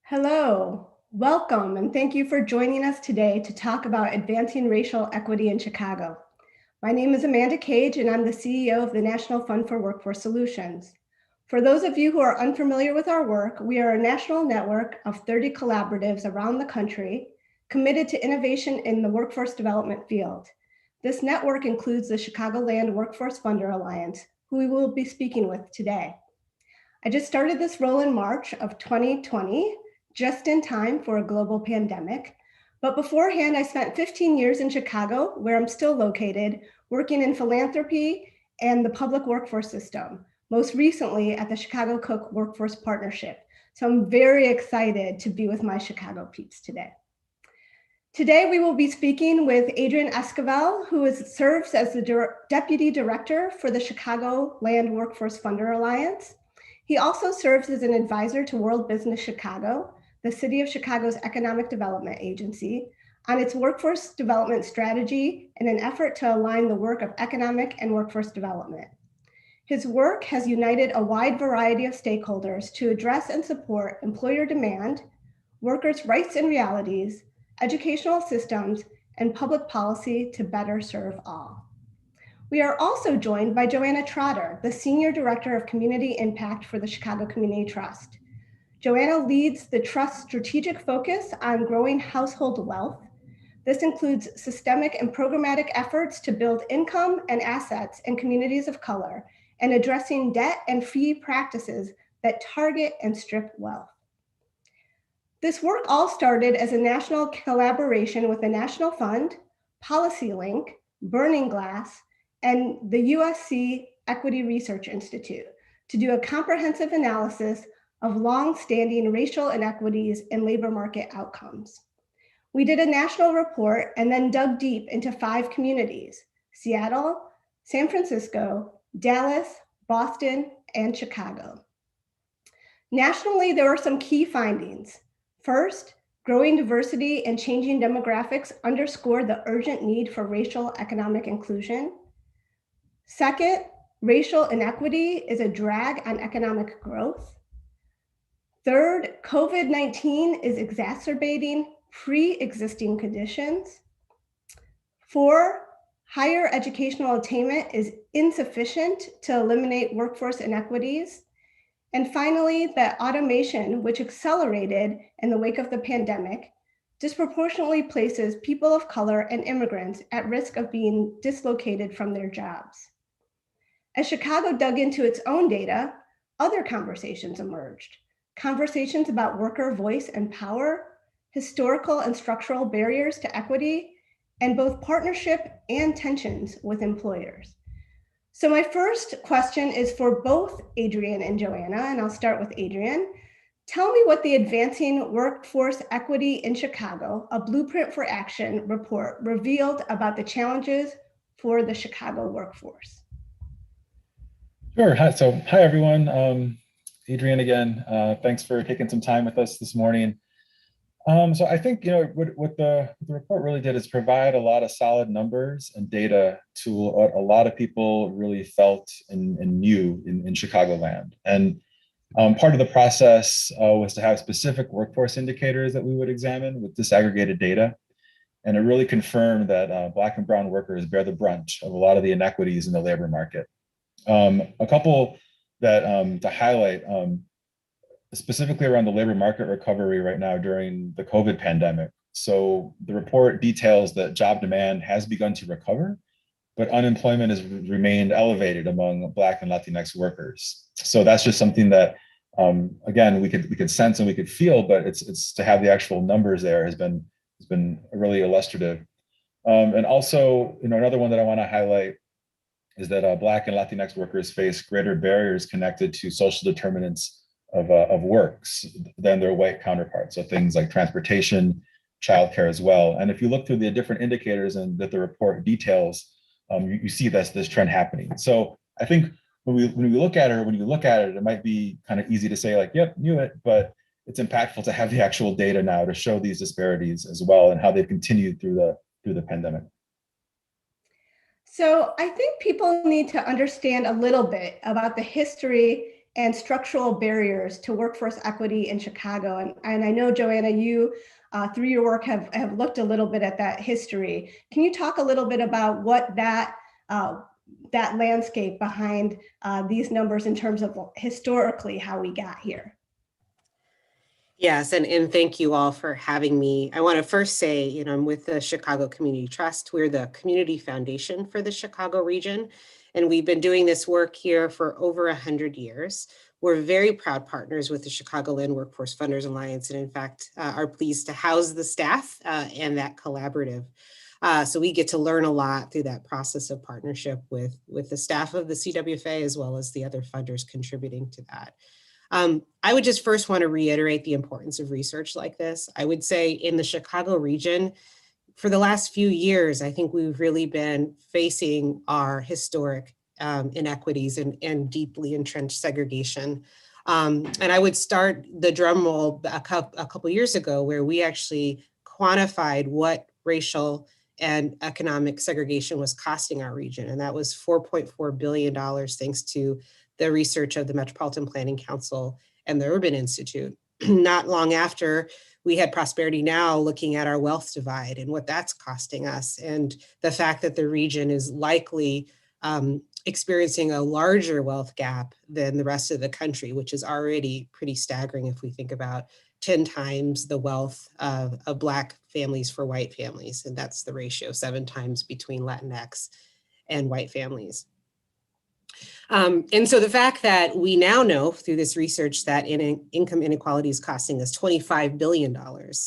Hello, welcome, and thank you for joining us today to talk about advancing racial equity in Chicago. My name is Amanda Cage, and I'm the CEO of the National Fund for Workforce Solutions. For those of you who are unfamiliar with our work, we are a national network of 30 collaboratives around the country committed to innovation in the workforce development field. This network includes the Chicagoland Workforce Funder Alliance, who we will be speaking with today. I just started this role in March of 2020, just in time for a global pandemic. But beforehand, I spent 15 years in Chicago, where I'm still located, working in philanthropy and the public workforce system, most recently at the Chicago Cook Workforce Partnership. So I'm very excited to be with my Chicago peeps today. Today, we will be speaking with Adrian Esquivel, who serves as the Deputy Director for the Chicagoland Workforce Funder Alliance. He also serves as an advisor to World Business Chicago, the City of Chicago's economic development agency, on its workforce development strategy in an effort to align the work of economic and workforce development. His work has united a wide variety of stakeholders to address and support employer demand, workers' rights and realities, educational systems, and public policy to better serve all. We are also joined by Joanna Trotter, the Senior Director of Community Impact for the Chicago Community Trust. Joanna leads the Trust's strategic focus on growing household wealth. This includes systemic and programmatic efforts to build income and assets in communities of color and addressing debt and fee practices that target and strip wealth. This work all started as a national collaboration with the National Fund, Policy Link, Burning Glass, and the USC Equity Research Institute to do a comprehensive analysis of long-standing racial inequities and labor market outcomes. We did a national report and then dug deep into 5 communities: Seattle, San Francisco, Dallas, Boston, and Chicago. Nationally, there were some key findings. First, growing diversity and changing demographics underscored the urgent need for racial economic inclusion. Second, racial inequity is a drag on economic growth. Third, COVID-19 is exacerbating pre-existing conditions. 4, higher educational attainment is insufficient to eliminate workforce inequities. And finally, that automation, which accelerated in the wake of the pandemic, disproportionately places people of color and immigrants at risk of being dislocated from their jobs. As Chicago dug into its own data, other conversations emerged. Conversations about worker voice and power, historical and structural barriers to equity, and both partnership and tensions with employers. So my first question is for both Adrian and Joanna, and I'll start with Adrian. Tell me what the Advancing Workforce Equity in Chicago, a Blueprint for Action report revealed about the challenges for the Chicago workforce. Sure. Hi, everyone. Adrian again. Thanks for taking some time with us this morning. So I think what the report really did is provide a lot of solid numbers and data to what a lot of people really felt and knew in Chicagoland. And part of the process was to have specific workforce indicators that we would examine with disaggregated data. And it really confirmed that Black and brown workers bear the brunt of a lot of the inequities in the labor market. A couple that to highlight, specifically around the labor market recovery right now during the COVID pandemic. So the report details that job demand has begun to recover, but unemployment has remained elevated among Black and Latinx workers. So that's just something that, again, we could sense and we could feel, but it's to have the actual numbers there has been really illustrative. And also, another one that I want to highlight is that Black and Latinx workers face greater barriers connected to social determinants of works than their white counterparts. So things like transportation, childcare as well. And if you look through the different indicators and that the report details, you see this trend happening. So I think when we look at it, or when you look at it, it might be kind of easy to say like, yep, knew it, but it's impactful to have the actual data now to show these disparities as well and how they've continued through the pandemic. So I think people need to understand a little bit about the history and structural barriers to workforce equity in Chicago. And I know, Joanna, you, through your work, have looked a little bit at that history. Can you talk a little bit about what that landscape behind these numbers in terms of historically how we got here? Yes, and thank you all for having me. I want to first say, I'm with the Chicago Community Trust. We're the community foundation for the Chicago region, and we've been doing this work here for over 100 years. We're very proud partners with the Chicagoland Workforce Funders Alliance, and in fact, are pleased to house the staff and that collaborative. So we get to learn a lot through that process of partnership with the staff of the CWFA, as well as the other funders contributing to that. I would just first want to reiterate the importance of research like this. I would say in the Chicago region, for the last few years, I think we've really been facing our historic inequities and deeply entrenched segregation. And I would start the drum roll a couple years ago, where we actually quantified what racial and economic segregation was costing our region. And that was $4.4 billion, thanks to the research of the Metropolitan Planning Council and the Urban Institute. Not long after, we had Prosperity Now looking at our wealth divide and what that's costing us, and the fact that the region is likely experiencing a larger wealth gap than the rest of the country, which is already pretty staggering if we think about 10 times the wealth of Black families for white families. And that's the ratio, 7 times between Latinx and white families. And so the fact that we now know through this research that income inequality is costing us $25 billion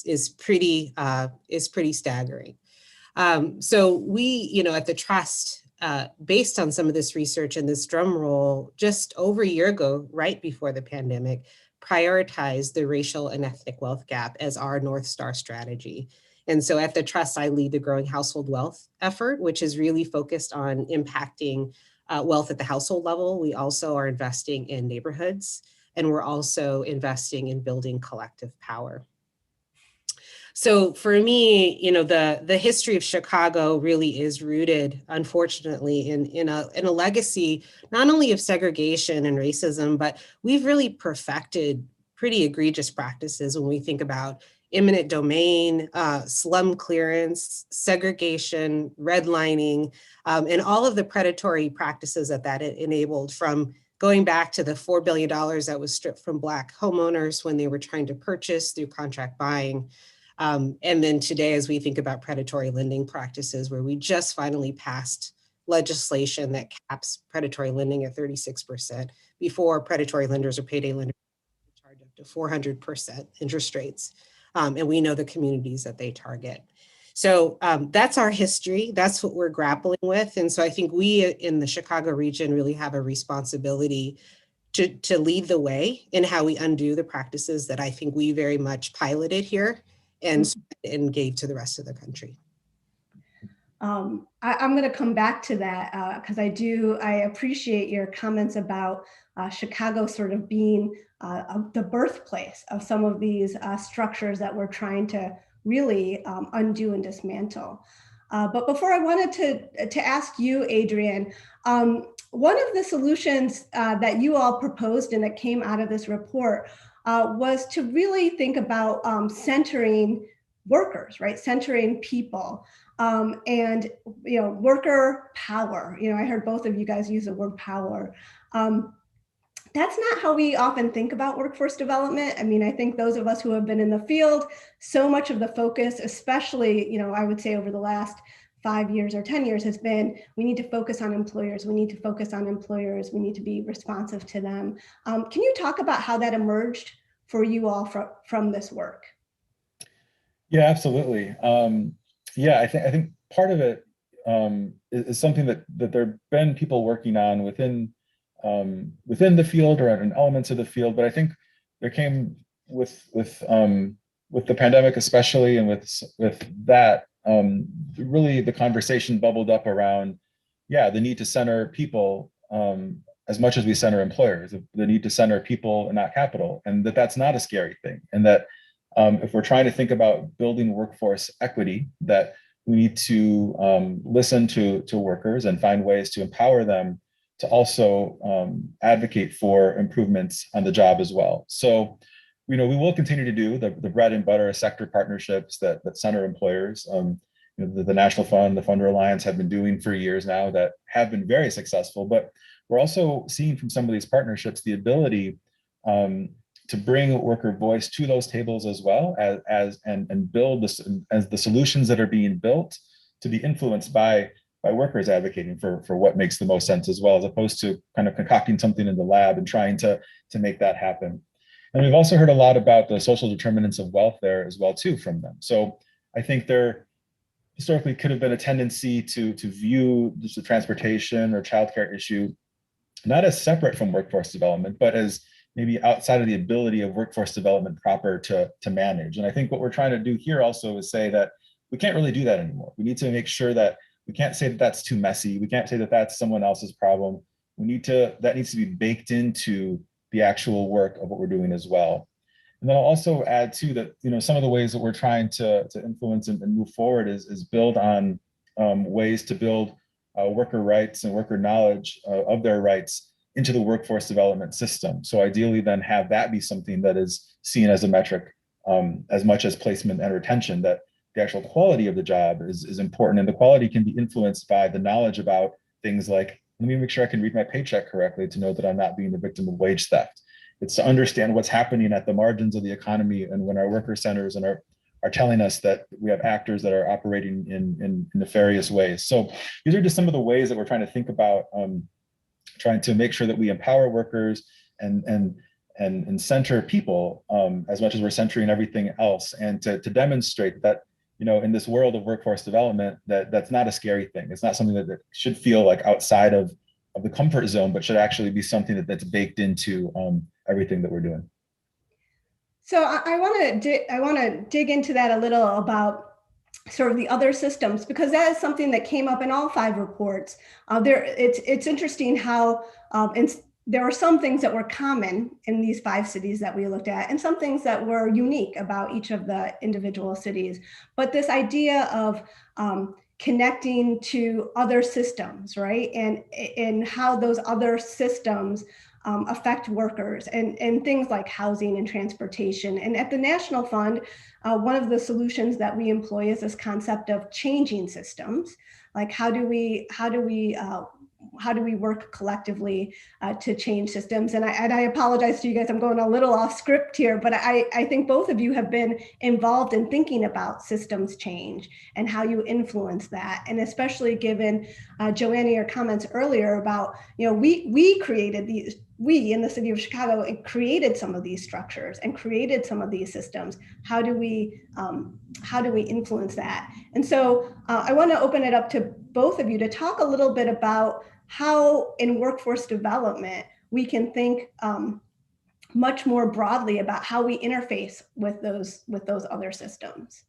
is pretty staggering. So we, at the Trust, based on some of this research and this drum roll, just over a year ago, right before the pandemic, prioritized the racial and ethnic wealth gap as our North Star strategy. And so at the Trust, I lead the Growing Household Wealth effort, which is really focused on impacting wealth at the household level. We also are investing in neighborhoods, and we're also investing in building collective power. So for me, the history of Chicago really is rooted, unfortunately, in a legacy not only of segregation and racism, but we've really perfected pretty egregious practices when we think about eminent domain, slum clearance, segregation, redlining, and all of the predatory practices that it enabled, from going back to the $4 billion that was stripped from Black homeowners when they were trying to purchase through contract buying. And then today, as we think about predatory lending practices, where we just finally passed legislation that caps predatory lending at 36%. Before, predatory lenders or payday lenders charge up to 400% interest rates. And we know the communities that they target. So that's our history. That's what we're grappling with. And so I think we in the Chicago region really have a responsibility to lead the way in how we undo the practices that I think we very much piloted here and gave to the rest of the country. I'm going to come back to that because I appreciate your comments about Chicago sort of being the birthplace of some of these structures that we're trying to really undo and dismantle. But before, I wanted to ask you, Adrian, one of the solutions that you all proposed and that came out of this report was to really think about centering workers, right? Centering people. And worker power. I heard both of you guys use the word power. That's not how we often think about workforce development. I mean, I think those of us who have been in the field, so much of the focus, especially, I would say over the last 5 years or 10 years, has been, we need to focus on employers. We need to focus on employers. We need to be responsive to them. Can you talk about how that emerged for you all from this work? Yeah, absolutely. Yeah, I think part of it is something that there have been people working on within the field or in elements of the field, but I think there came with the pandemic especially, and with that, really the conversation bubbled up around, the need to center people as much as we center employers, the need to center people and not capital, and that's not a scary thing, and that if we're trying to think about building workforce equity, that we need to listen to workers and find ways to empower them to also advocate for improvements on the job as well. So, we will continue to do the bread and butter sector partnerships that center employers. The National Fund, the Funder Alliance have been doing for years now that have been very successful, but we're also seeing from some of these partnerships the ability to bring worker voice to those tables as well and build this as the solutions that are being built to be influenced by workers advocating for what makes the most sense as well, as opposed to kind of concocting something in the lab and trying to make that happen. And we've also heard a lot about the social determinants of wealth there as well too from them. So I think there historically could have been a tendency to view just the transportation or childcare issue not as separate from workforce development, but as maybe outside of the ability of workforce development proper to manage. And I think what we're trying to do here also is say that we can't really do that anymore. We need to make sure that we can't say that that's too messy. We can't say that that's someone else's problem. That needs to be baked into the actual work of what we're doing as well. And then I'll also add too that some of the ways that we're trying to influence and move forward is build on ways to build worker rights and worker knowledge of their rights into the workforce development system. So ideally then have that be something that is seen as a metric as much as placement and retention, that the actual quality of the job is important. And the quality can be influenced by the knowledge about things like, let me make sure I can read my paycheck correctly to know that I'm not being the victim of wage theft. It's to understand what's happening at the margins of the economy and when our worker centers and are telling us that we have actors that are operating in nefarious ways. So these are just some of the ways that we're trying to think about trying to make sure that we empower workers and center people as much as we're centering everything else, and to demonstrate that in this world of workforce development, that's not a scary thing. It's not something that should feel like outside of the comfort zone, but should actually be something that's baked into everything that we're doing. So I want to dig into that a little about sort of the other systems, because that is something that came up in all 5 reports. It's interesting how there are some things that were common in these 5 cities that we looked at, and some things that were unique about each of the individual cities. But this idea of connecting to other systems, right? And how those other systems affect workers and things like housing and transportation. And at the National Fund, one of the solutions that we employ is this concept of changing systems. Like how do we work collectively to change systems? And I apologize to you guys, I'm going a little off script here, but I think both of you have been involved in thinking about systems change and how you influence that. And especially given Joanna, your comments earlier about, we created these, we in the city of Chicago created some of these structures and created some of these systems. How do we influence that? And so I want to open it up to both of you to talk a little bit about how in workforce development we can think much more broadly about how we interface with those other systems.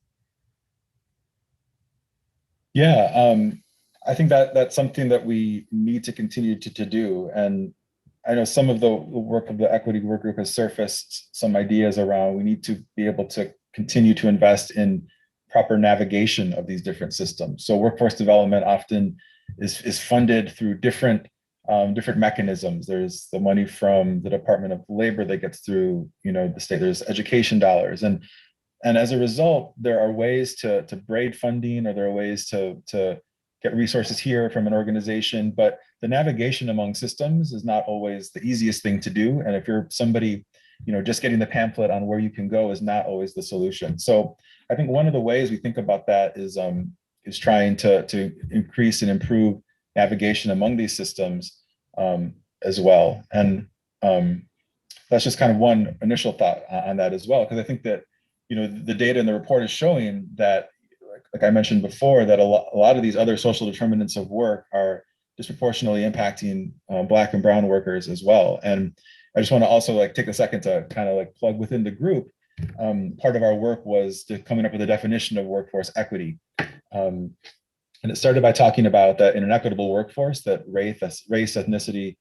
Yeah, I think that's something that we need to continue to do. And I know some of the work of the equity work group has surfaced some ideas around we need to be able to continue to invest in proper navigation of these different systems. So workforce development often is funded through different mechanisms. There's the money from the Department of Labor that gets through the state. There's education dollars, and as a result, there are ways to braid funding, or there are ways to get resources here from an organization, but the navigation among systems is not always the easiest thing to do. And if you're somebody, just getting the pamphlet on where you can go is not always the solution. So I think one of the ways we think about that is trying to increase and improve navigation among these systems as well. And that's just kind of one initial thought on that as well, because I think that the data in the report is showing that, like I mentioned before, that a lot of these other social determinants of work are disproportionately impacting Black and Brown workers as well. And I just want to also take a second to kind of plug within the group. Part of our work was coming up with a definition of workforce equity. And it started by talking about that in an equitable workforce, that race, ethnicity,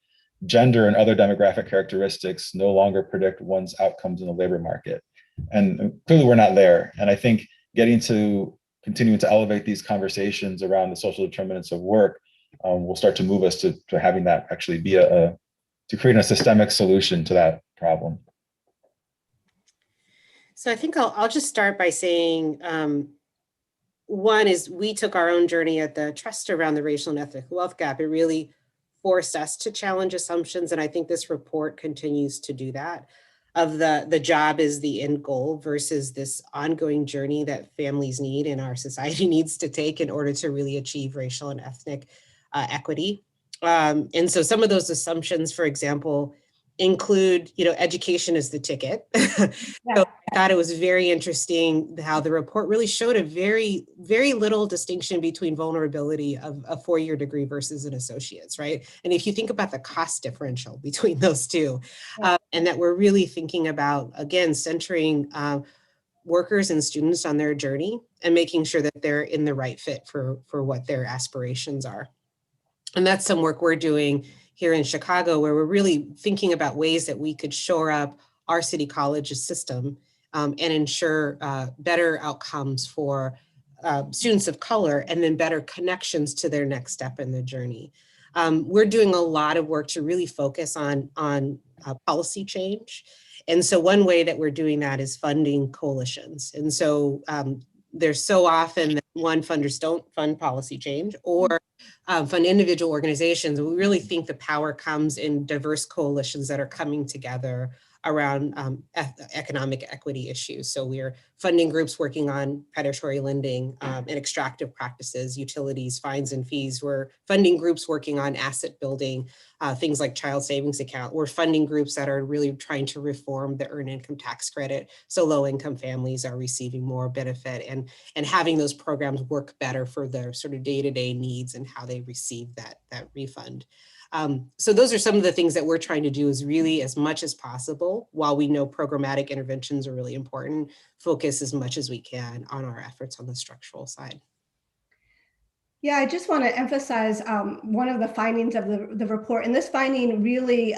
gender, and other demographic characteristics no longer predict one's outcomes in the labor market. And clearly we're not there. And I think continuing to elevate these conversations around the social determinants of work will start to move us to having that actually be to create a systemic solution to that problem. So I think I'll just start by saying, one is we took our own journey at the trust around the racial and ethnic wealth gap. It really forced us to challenge assumptions. And I think this report continues to do that, of the job is the end goal versus this ongoing journey that families need and our society needs to take in order to really achieve racial and ethnic equity. And so some of those assumptions, for example, include, education is the ticket. So I thought it was very interesting how the report really showed a very, very little distinction between vulnerability of a four-year degree versus an associate's, right? And if you think about the cost differential between those two, and that we're really thinking about, again, centering workers and students on their journey and making sure that they're in the right fit for what their aspirations are. And that's some work we're doing here in Chicago, where we're really thinking about ways that we could shore up our city college system and ensure better outcomes for students of color, and then better connections to their next step in the journey. We're doing a lot of work to really focus on policy change. And so one way that we're doing that is funding coalitions. And so there's so often that funders don't fund policy change or fund individual organizations. We really think the power comes in diverse coalitions that are coming together around economic equity issues. So we're funding groups working on predatory lending and extractive practices, utilities, fines and fees. We're funding groups working on asset building, things like child savings account. We're funding groups that are really trying to reform the earned income tax credit so low-income families are receiving more benefit and having those programs work better for their sort of day-to-day needs and how they receive that refund. So those are some of the things that we're trying to do, is really, as much as possible, while we know programmatic interventions are really important, focus as much as we can on our efforts on the structural side. Yeah, I just want to emphasize one of the findings of the report, and this finding really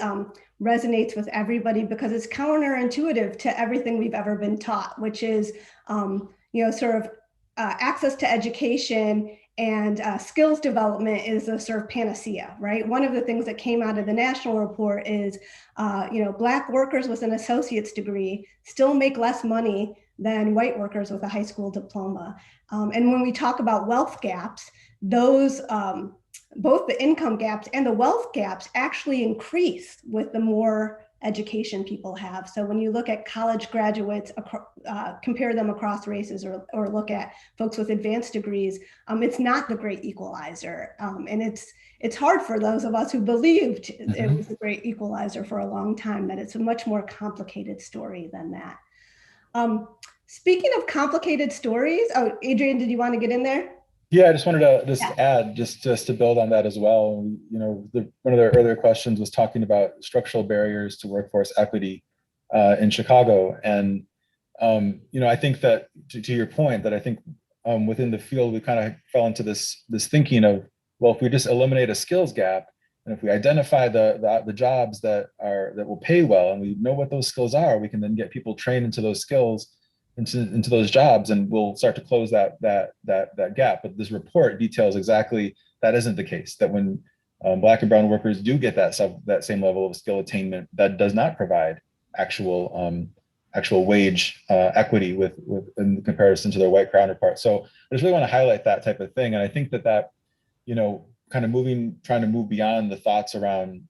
resonates with everybody because it's counterintuitive to everything we've ever been taught, which is, sort of access to education and skills development is a sort of panacea, right? One of the things that came out of the national report is, Black workers with an associate's degree still make less money than white workers with a high school diploma. And when we talk about wealth gaps, those, both the income gaps and the wealth gaps actually increase with the more education people have. So when you look at college graduates, compare them across races, or look at folks with advanced degrees, it's not the great equalizer. And it's hard for those of us who believed it was the great equalizer for a long time, that it's a much more complicated story than that. Speaking of complicated stories, Adrian, did you want to get in there? Yeah, I just wanted to add, just to build on that as well. One of the earlier questions was talking about structural barriers to workforce equity in Chicago. And, I think that to your point, that I think within the field, we kind of fell into this thinking of, well, if we just eliminate a skills gap, and if we identify the jobs that will pay well, and we know what those skills are, we can then get people trained into those skills, into those jobs, and we'll start to close that gap. But this report details exactly that isn't the case. That when Black and brown workers do get that same level of skill attainment, that does not provide actual wage equity in comparison to their white counterparts. So I just really want to highlight that type of thing. And I think that kind of trying to move beyond the thoughts around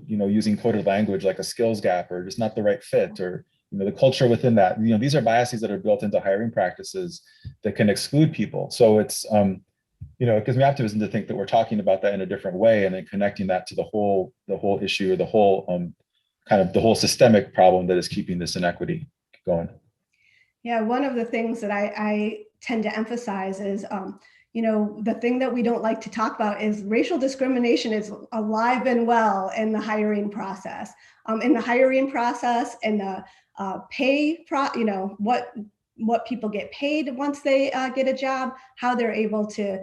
using coded language like a skills gap or just not the right fit, or the culture within that. These are biases that are built into hiring practices that can exclude people. So it's, it gives me optimism to think that we're talking about that in a different way, and then connecting that to the whole issue, or the whole systemic problem that is keeping this inequity going. Yeah, one of the things that I tend to emphasize is, the thing that we don't like to talk about is racial discrimination is alive and well in the hiring process. In the hiring process and the pay, what people get paid once they get a job, how they're able to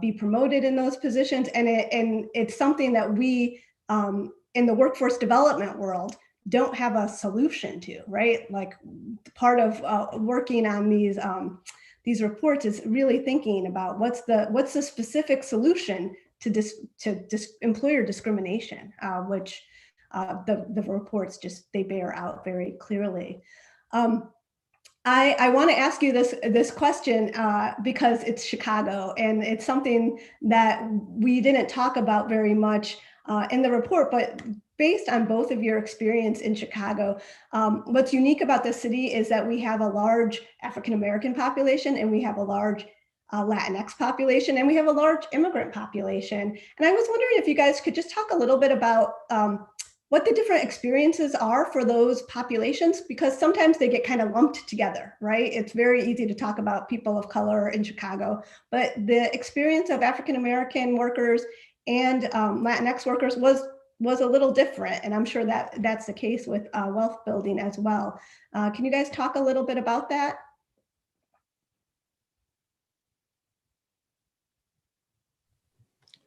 be promoted in those positions. And it's something that we, in the workforce development world, don't have a solution to, right? Like, part of working on these reports is really thinking about what's the specific solution employer discrimination, which the reports they bear out very clearly. I want to ask you this question because it's Chicago, and it's something that we didn't talk about very much in the report, but based on both of your experience in Chicago, what's unique about the city is that we have a large African-American population, and we have a large Latinx population, and we have a large immigrant population. And I was wondering if you guys could just talk a little bit about what the different experiences are for those populations, because sometimes they get kind of lumped together, right? It's very easy to talk about people of color in Chicago, but the experience of African-American workers and Latinx workers was a little different. And I'm sure that that's the case with wealth building as well. Can you guys talk a little bit about that?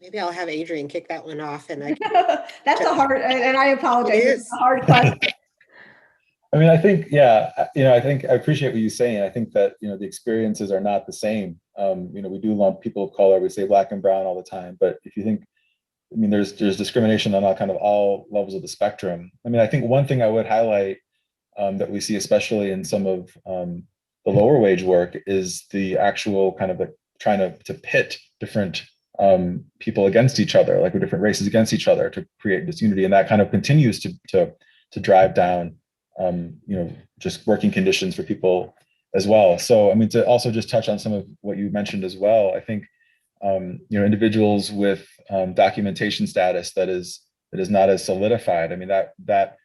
Maybe I'll have Adrian kick that one off, and I That's a hard, and I apologize. It's a hard question. I mean, I think, yeah, I think I appreciate what you're saying. I think that, the experiences are not the same. We do lump people of color, we say black and brown all the time, but if you think, I mean, there's discrimination on kind of all levels of the spectrum. I mean, I think one thing I would highlight that we see, especially in some of the lower wage work, is the actual kind of trying to pit different people against each other, like with different races against each other, to create disunity, and that kind of continues to drive down, just working conditions for people as well. So, I mean, to also just touch on some of what you mentioned as well, I think, individuals with documentation status that is not as solidified. I mean, that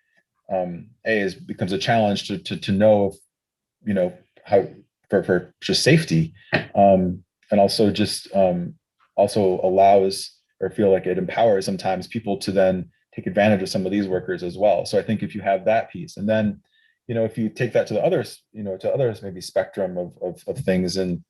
becomes a challenge to know, how for just safety, and also just also allows, or feel like it empowers sometimes people to then take advantage of some of these workers as well. So I think if you have that piece, and then, if you take that to the others, to others maybe spectrum of things, and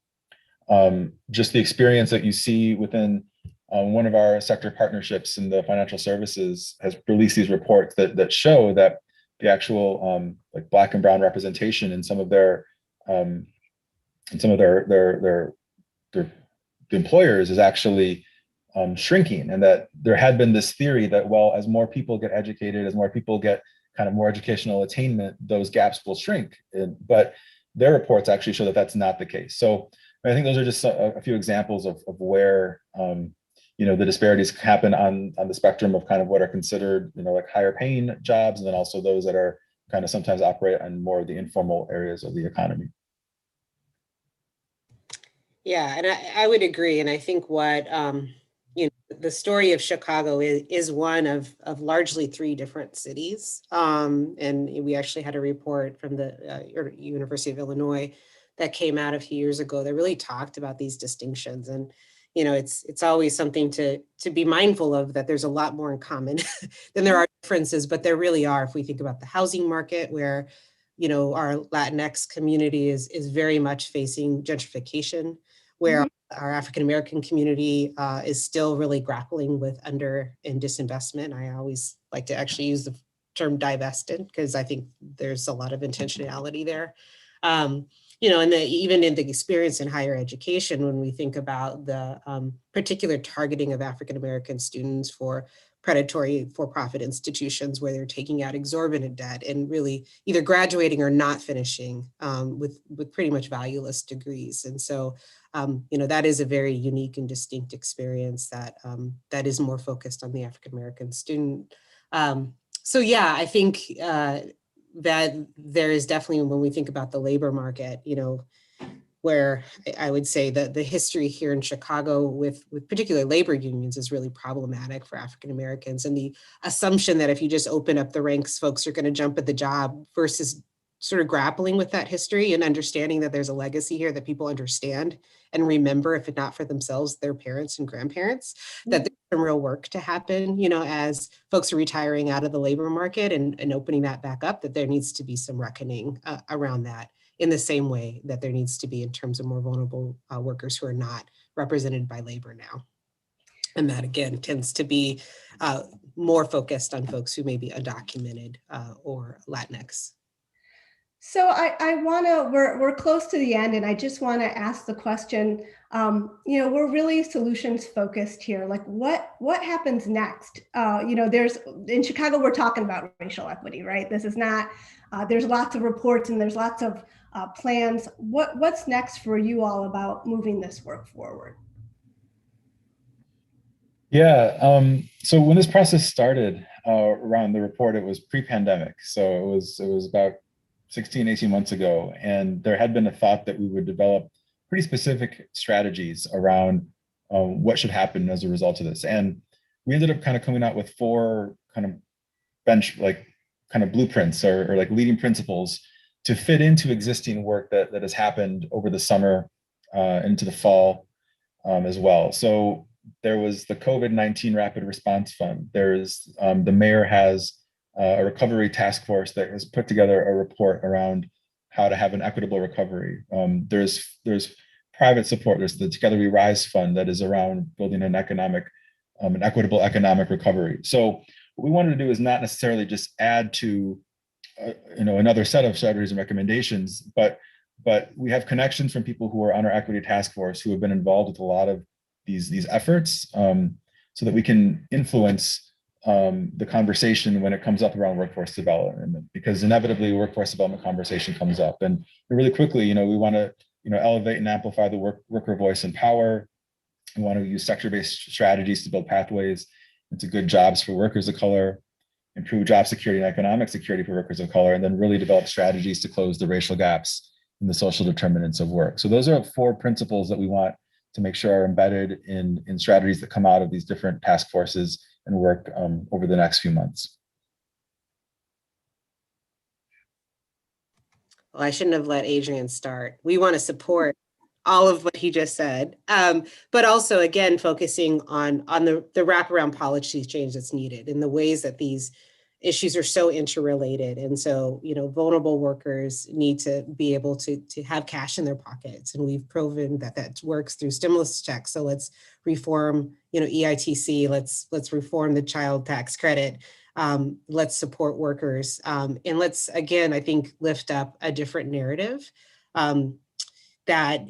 just the experience that you see within one of our sector partnerships in the financial services has released these reports that show that the actual like black and brown representation in some of their employers is actually shrinking, and that there had been this theory that, well, as more people get educated, as more people get kind of more educational attainment, those gaps will shrink. But their reports actually show that that's not the case. So I think those are just a few examples of where the disparities happen on the spectrum of kind of what are considered like higher paying jobs, and then also those that are kind of sometimes operate on more of the informal areas of the economy. Yeah, and I would agree. And I think what the story of Chicago is one of largely 3 different cities. And we actually had a report from the University of Illinois that came out a few years ago that really talked about these distinctions. And it's always something to be mindful of, that there's a lot more in common than there are differences, but there really are. If we think about the housing market, where our Latinx community is very much facing gentrification, where our African-American community is still really grappling with under and disinvestment. I always like to actually use the term divested, because I think there's a lot of intentionality there. And even in the experience in higher education, when we think about the particular targeting of African-American students for predatory for-profit institutions, where they're taking out exorbitant debt and really either graduating or not finishing with pretty much valueless degrees. And so, that is a very unique and distinct experience that is more focused on the African-American student. So yeah, I think that there is definitely, when we think about the labor market, where I would say that the history here in Chicago with particular labor unions is really problematic for African Americans, and the assumption that if you just open up the ranks, folks are going to jump at the job, versus sort of grappling with that history and understanding that there's a legacy here that people understand and remember, if not for themselves, their parents and grandparents, that there's some real work to happen, as folks are retiring out of the labor market and opening that back up, that there needs to be some reckoning around that, in the same way that there needs to be in terms of more vulnerable workers who are not represented by labor now. And that, again, tends to be more focused on folks who may be undocumented or Latinx. So I want to, we're close to the end, and I just want to ask the question, We're really solutions focused here. Like what happens next? There's in Chicago, we're talking about racial equity, right? This is not, there's lots of reports and there's lots of plans. What's next for you all about moving this work forward? Yeah, so when this process started around the report, it was pre-pandemic. So it was about 16, 18 months ago. And there had been a thought that we would develop pretty specific strategies around what should happen as a result of this. And we ended up kind of coming out with four kind of kind of blueprints or like leading principles to fit into existing work that has happened over the summer into the fall as well. So there was the COVID-19 Rapid Response Fund. There's the mayor has a recovery task force that has put together a report around how to have an equitable recovery. There's private support. There's the Together We Rise Fund that is around building an equitable economic recovery. So what we wanted to do is not necessarily just add to another set of strategies and recommendations, but we have connections from people who are on our equity task force who have been involved with a lot of these efforts, so that we can influence the conversation when it comes up around workforce development, because inevitably workforce development conversation comes up, and really quickly, we want to elevate and amplify the worker voice and power. We want to use sector-based strategies to build pathways into good jobs for workers of color, improve job security and economic security for workers of color, and then really develop strategies to close the racial gaps in the social determinants of work. So those are four principles that we want to make sure are embedded in strategies that come out of these different task forces and work over the next few months. Well, I shouldn't have let Adrian start. We want to support all of what he just said, but also, again, focusing on the wraparound policy change that's needed and the ways that these issues are so interrelated. And so, vulnerable workers need to be able to have cash in their pockets. And we've proven that works through stimulus checks. So let's reform, EITC, let's reform the child tax credit. Let's support workers. And let's, again, I think, lift up a different narrative that,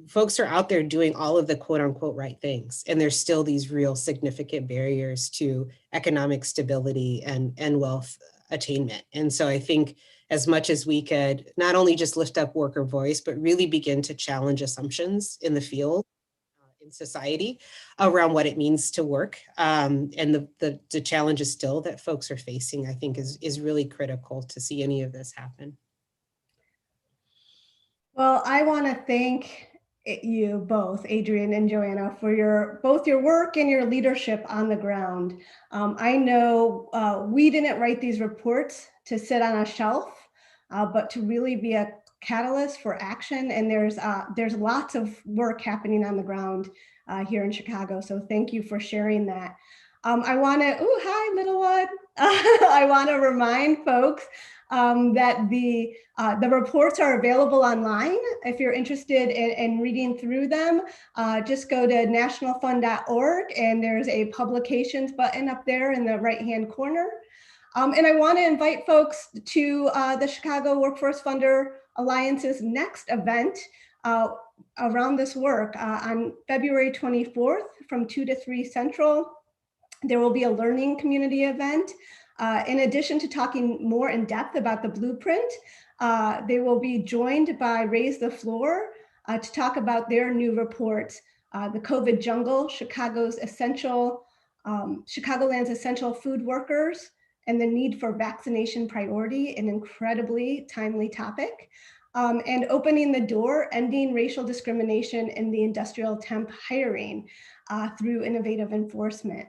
folks are out there doing all of the quote unquote right things. And there's still these real significant barriers to economic stability and wealth attainment. And so I think as much as we could not only just lift up worker voice, but really begin to challenge assumptions in the field, in society around what it means to work. And the challenges still that folks are facing, I think is really critical to see any of this happen. Well, I want to thank you both, Adrian and Joanna, for both your work and your leadership on the ground. I know we didn't write these reports to sit on a shelf, but to really be a catalyst for action. And there's lots of work happening on the ground here in Chicago. So thank you for sharing that. I want to, hi, little one. I want to remind folks that the reports are available online. If you're interested in reading through them, just go to nationalfund.org and there's a publications button up there in the right-hand corner. And I want to invite folks to the Chicago Workforce Funder Alliance's next event around this work on February 24th from 2 to 3 Central. There will be a learning community event. In addition to talking more in depth about the blueprint, they will be joined by Raise the Floor to talk about their new report, The COVID Jungle, Chicagoland's Essential Food Workers and the Need for Vaccination Priority, an incredibly timely topic. And Opening the Door, Ending Racial Discrimination in the Industrial Temp Hiring through Innovative Enforcement.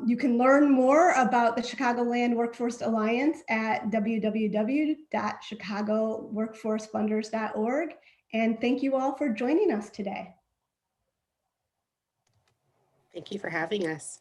You can learn more about the Chicagoland Workforce Alliance at www.chicagoworkforcefunders.org. And thank you all for joining us today. Thank you for having us.